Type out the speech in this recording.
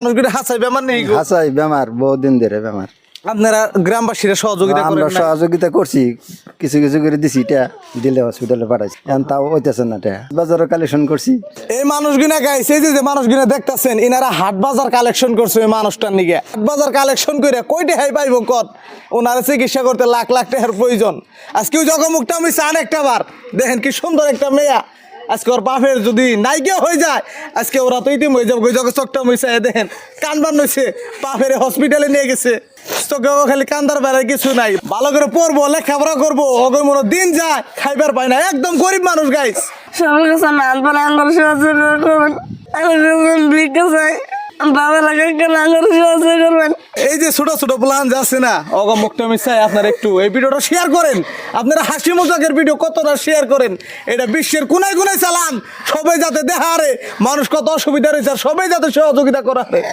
মানুষগুলো হাসাই বেমার নেই গো। হাসাই বেমার বহুদিন ধরে বেমার। আপনারা গ্রামবাসীরা সহযোগিতা করেন আমরা না? সহযোগিতা করছি, কিছু কিছু করে দিছি, এটা দিলে হসপিটালে পাঠাইছি, এখন তাও হইতেছে না। বাজারে কালেকশন করছি। এই মানুষগুলা গাইছে, এই যে মানুষগুলা দেখতাছেন, ইনারা হাট বাজার কালেকশন করছে ওই মানুষটার নিগে। হাট বাজার কালেকশন করে কয়টা হাই পাইব কত? ওনারা চিকিৎসা করতে লাখ লাখ টাকার প্রয়োজন। আজকেও জগমুখটা আমি চান একটা বার দেখেন কি সুন্দর একটা মেয়া, আজকে ওর বাপের যদি নাইকিয়া হয়ে যায়, আজকে ওরা তো ইতিম হয়ে যাবে। জগ চকটা মিশাই দেখেন কানবার নইছে, বাপের হসপিটালে নিয়ে গেছে, চোখেও খালি কান্দার বেড়ার কিছু নাই। ভালো করে পড়বো, লেখাপড়া করবো, অগর মনে দিন যায়, খাইবার পায় না, একদম গরিব মানুষ গাইস। সবার কাছে নানপন আঙ্গুর সহযোগিতা করবেন, আমার ভিক্ষা চাই, বাবা লাগে কেন আঙ্গুর সহযোগিতা করবেন। এই যে ছোট ছোট প্লান আছে না, অগ মুখটা মিশাই আপনারা একটু এই ভিডিওটা শেয়ার করেন। আপনারা হাসি মজাকের ভিডিও কতটা শেয়ার করেন, এটা বিশ্বের কোনায় কোনায় চালান, সবাই যাতে দেখা আরে মানুষ কত অসুবিধা রয়েছে, আর সবাই যাতে সহযোগিতা করা